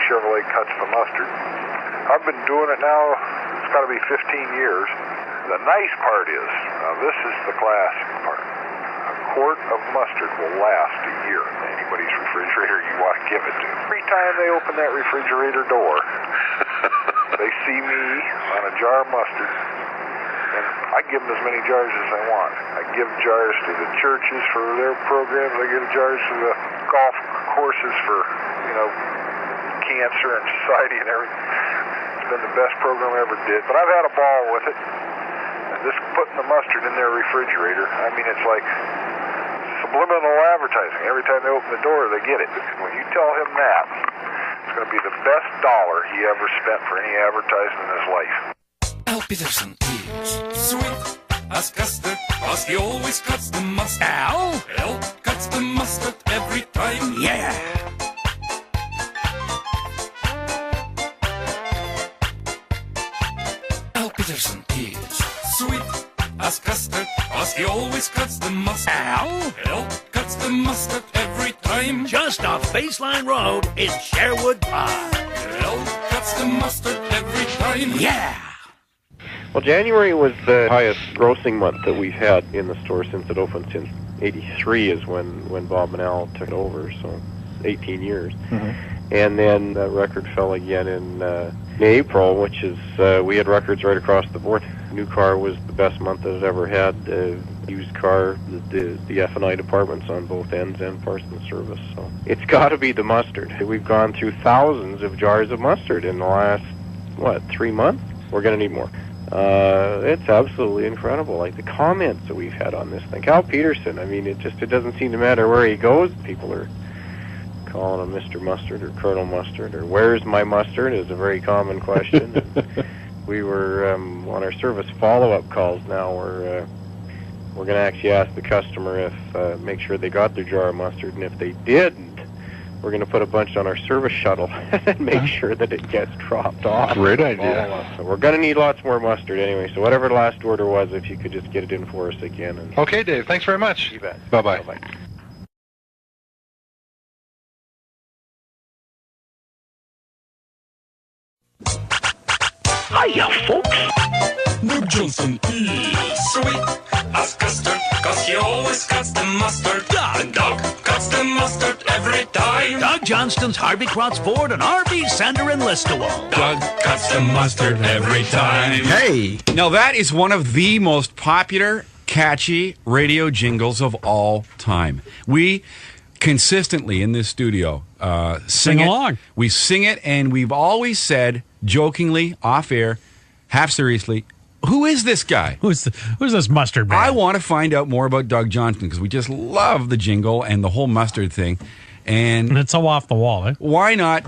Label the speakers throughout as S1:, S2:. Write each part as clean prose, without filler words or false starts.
S1: Chevrolet cuts the mustard. I've been doing it now, it's got to be 15 years. The nice part is, now this is the classic part, a quart of mustard will last a year in anybody's refrigerator you want to give it to. Every time they open that refrigerator door, they see me on a jar of mustard, and I give them as many jars as I want. I give jars to the churches for their programs, I give jars to the golf courses for, cancer and society and everything. It's been the best program I ever did, but I've had a ball with it. And just putting the mustard in their refrigerator, I mean, it's like subliminal advertising. Every time they open the door, they get it. And when you tell him that, it's going to be the best dollar he ever spent for any advertising in his life.
S2: Al Peterson is sweet as custard, cause he always cuts the mustard. Al cuts the mustard every time. Yeah! Peterson is sweet as custard, cause he always cuts the mustard. Al cuts the mustard every time.
S3: Just off Baseline Road in Sherwood Park.
S2: Al cuts the mustard every time.
S3: Yeah!
S4: Well, January was the highest grossing month that we've had in the store since it opened. Since '83 is when Bob and Al took it over, so 18 years. Mm-hmm. And then that record fell again in April, which is, we had records right across the board. New car was the best month that it ever had. Used car, the F&I departments on both ends and parts and service. So it's got to be the mustard. We've gone through thousands of jars of mustard in the last, 3 months? We're going to need more. It's absolutely incredible. Like the comments that we've had on this thing. Al Peterson, I mean, it doesn't seem to matter where he goes. People are calling him Mr. Mustard or Colonel Mustard, or where's my mustard is a very common question. We were on our service follow-up calls now. We're going to actually ask the customer if make sure they got their jar of mustard, and if they didn't, we're going to put a bunch on our service shuttle and make sure that it gets dropped off.
S5: Great idea.
S4: So we're going to need lots more mustard anyway. So whatever the last order was, if you could just get it in for us again. And
S5: okay, Dave. Thanks very much.
S4: You bet.
S5: Bye-bye.
S4: Bye-bye.
S3: Hiya, folks.
S2: Doug Johnson is sweet as custard, cause he always cuts the mustard. And Doug cuts the mustard every time.
S3: Doug Johnston's Harvey Krotz Ford and RV Sander in Listowel.
S2: Doug cuts the mustard every time.
S6: Hey! Now that is one of the most popular, catchy radio jingles of all time. We consistently in this studio sing along. We sing it, and we've always said, jokingly, off air, half seriously, who is this guy?
S7: Who's this mustard man?
S6: I want to find out more about Doug Johnston because we just love the jingle and the whole mustard thing. And
S7: it's so off the wall, eh?
S6: Why not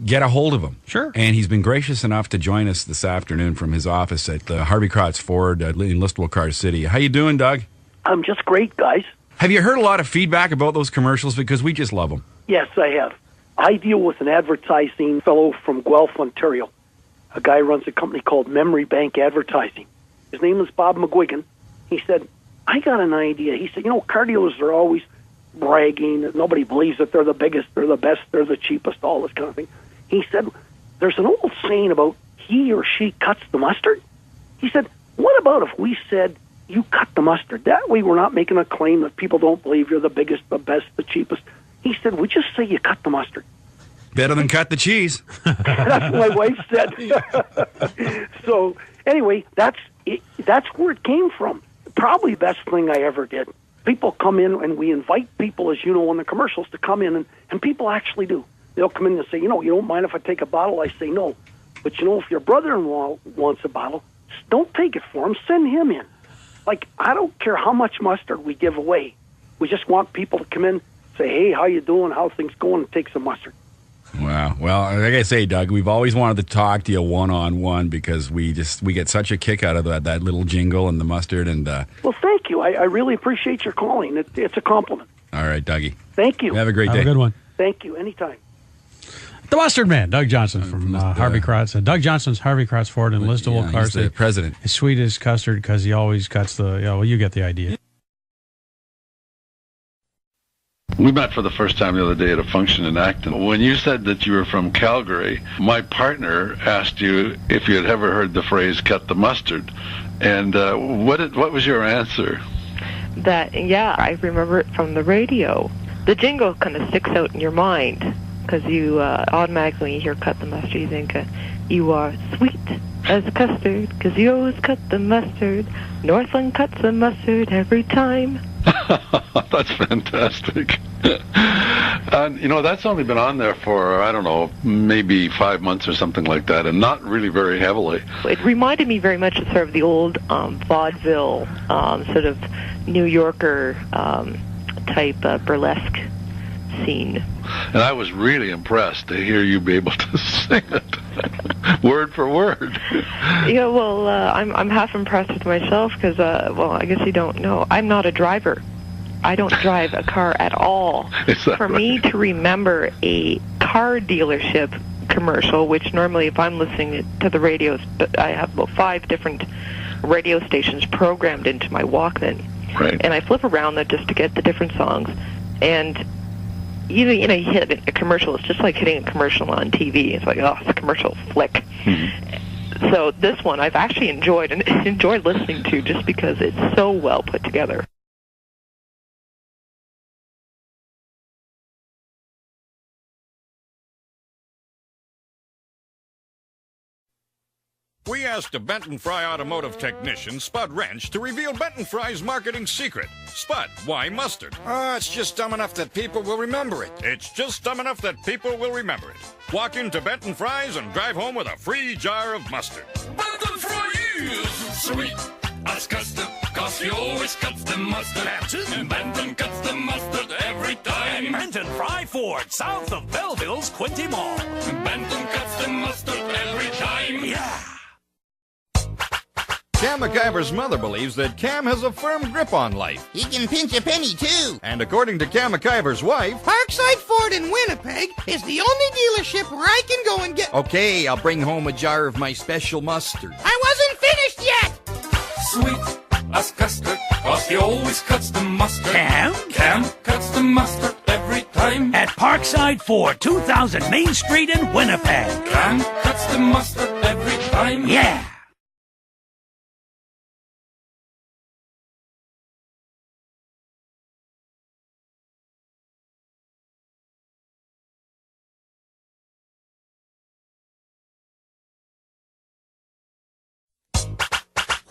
S6: get a hold of him?
S7: Sure.
S6: And he's been gracious enough to join us this afternoon from his office at the Harvey Krotz Ford in Listowel, Car City. How you doing, Doug?
S8: I'm just great, guys.
S6: Have you heard a lot of feedback about those commercials? Because we just love them.
S8: Yes, I have. I deal with an advertising fellow from Guelph, Ontario. A guy runs a company called Memory Bank Advertising. His name is Bob McGuigan. He said, I got an idea. He said, car dealers are always bragging that nobody believes that they're the biggest, they're the best, they're the cheapest, all this kind of thing. He said, there's an old saying about he or she cuts the mustard. He said, what about if we said you cut the mustard? That way we're not making a claim that people don't believe you're the biggest, the best, the cheapest. He said, we just say you cut the mustard.
S6: Better than cut the cheese.
S8: That's what my wife said. So anyway, that's where it came from. Probably the best thing I ever did. People come in, and we invite people, as you know, in the commercials, to come in, and people actually do. They'll come in and say, you don't mind if I take a bottle? I say no. But, if your brother-in-law wants a bottle, don't take it for him. Send him in. Like, I don't care how much mustard we give away. We just want people to come in, say, hey, how you doing, how things going, and take some mustard.
S6: Wow. Well, like I say, Doug, we've always wanted to talk to you one-on-one because we get such a kick out of that little jingle and the mustard. And
S8: Well, thank you. I really appreciate your calling. It's a compliment.
S6: all right, Dougie.
S8: Thank you.
S6: Have a great day.
S7: Have a good one.
S8: Thank you. Anytime.
S7: The Mustard Man, Doug Johnson from Harvey Krotz. Doug Johnson's Harvey Krotz Ford in Listowel
S6: He's
S7: Cars.
S6: the president.
S7: As sweet as custard because he always cuts the. Yeah, well, you get the idea.
S9: We met for the first time the other day at a function in Acton. When you said that you were from Calgary, my partner asked you if you had ever heard the phrase "cut the mustard," and what was your answer?
S10: Yeah, I remember it from the radio. The jingle kind of sticks out in your mind because you automatically, when you hear "cut the mustard," you think you are sweet as custard because you always cut the mustard. Northland cuts the mustard every time.
S9: That's fantastic. And, that's only been on there for, I don't know, maybe 5 months or something like that, and not really very heavily.
S10: It reminded me very much of sort of the old vaudeville, sort of New Yorker type burlesque scene.
S9: And I was really impressed to hear you be able to sing it, word for word.
S10: Yeah, well, I'm half impressed with myself because, I guess you don't know, I'm not a driver. I don't drive a car at all. For me to remember a car dealership commercial, which normally if I'm listening to the radios, but I have about 5 different radio stations programmed into my Walkman.
S9: Right.
S10: And I flip around them just to get the different songs. And you hit a commercial, it's just like hitting a commercial on TV. It's like, oh, it's a commercial flick. Mm-hmm. So this one I've actually enjoyed listening to just because it's so well put together.
S11: We asked a Benton Fry automotive technician, Spud Wrench, to reveal Benton Fry's marketing secret. Spud, why mustard?
S12: It's just dumb enough that people will remember it.
S11: It's just dumb enough that people will remember it. Walk into Benton Fry's and drive home with a free jar of mustard.
S2: Benton Fries, sweet as custard, cause he always cuts the mustard. Benton cuts the mustard every time.
S3: Benton Fry Ford, south of Belleville's Quinte Mall.
S2: Benton cuts the mustard every time.
S3: Yeah.
S11: Cam McIver's mother believes that Cam has a firm grip on life.
S13: He can pinch a penny, too.
S11: And according to Cam McIver's wife,
S13: Parkside Ford in Winnipeg is the only dealership where I can go and get...
S12: Okay, I'll bring home a jar of my special mustard.
S13: I wasn't finished yet!
S2: Sweet as custard, cause he always cuts the mustard.
S3: Cam
S2: cuts the mustard every time.
S3: At Parkside Ford, 2000 Main Street in Winnipeg.
S2: Cam cuts the mustard every time.
S3: Yeah.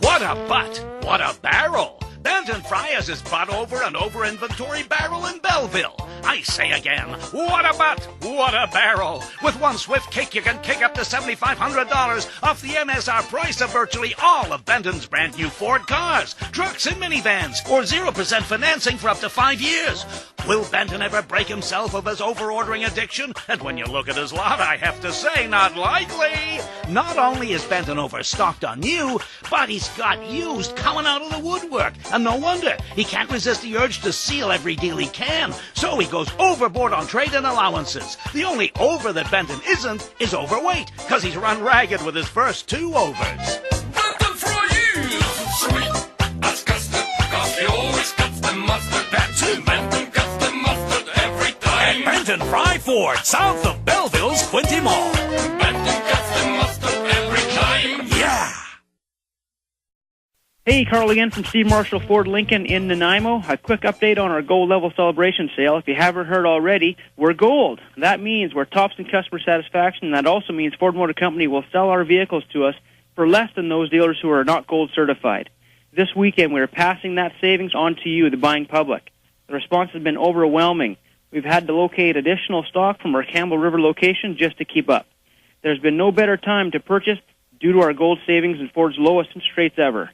S3: What a butt! What a barrel! Benton Fry has his butt over and over inventory barrel in Belleville. I say again, what a butt! What a barrel! With one swift kick, you can kick up to $7,500 off the MSR price of virtually all of Benton's brand new Ford cars, trucks, and minivans, or 0% financing for up to 5 years. Will Benton ever break himself of his over-ordering addiction? And when you look at his lot, I have to say, not likely. Not only is Benton overstocked on new, but he's got used coming out of the woodwork. And no wonder. He can't resist the urge to seal every deal he can. So he goes overboard on trade-in allowances. The only over that Benton isn't is overweight, because he's run ragged with his first 2 overs.
S2: Benton Fries, sweet as custard, cause he always cuts the mustard.
S3: That's it.
S2: Benton cuts the mustard every time.
S3: Benton Fry Ford, south of Belleville's Quinte Mall.
S2: Benton cuts the mustard every time.
S3: Yeah.
S14: Hey, Carl again from Steve Marshall Ford Lincoln in Nanaimo. A quick update on our Gold Level Celebration Sale. If you haven't heard already, we're gold. That means we're tops in customer satisfaction, and that also means Ford Motor Company will sell our vehicles to us for less than those dealers who are not gold certified. This weekend, we're passing that savings on to you, the buying public. The response has been overwhelming. We've had to locate additional stock from our Campbell River location just to keep up. There's been no better time to purchase due to our gold savings and Ford's lowest interest rates ever.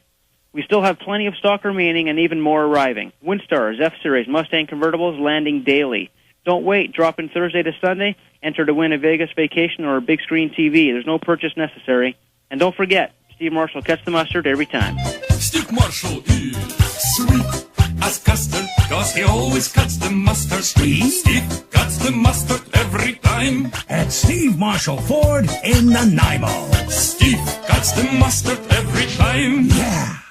S14: We still have plenty of stock remaining and even more arriving. Windstars, F-Series, Mustang convertibles landing daily. Don't wait. Drop in Thursday to Sunday. Enter to win a Vegas vacation or a big screen TV. There's no purchase necessary. And don't forget, Steve Marshall cuts the mustard every time.
S2: Steve Marshall is sweet as custard, 'cause he always cuts the mustard. Steve cuts the mustard every time.
S15: At Steve Marshall Ford in Nanaimo.
S2: Steve cuts the mustard every time.
S15: Yeah.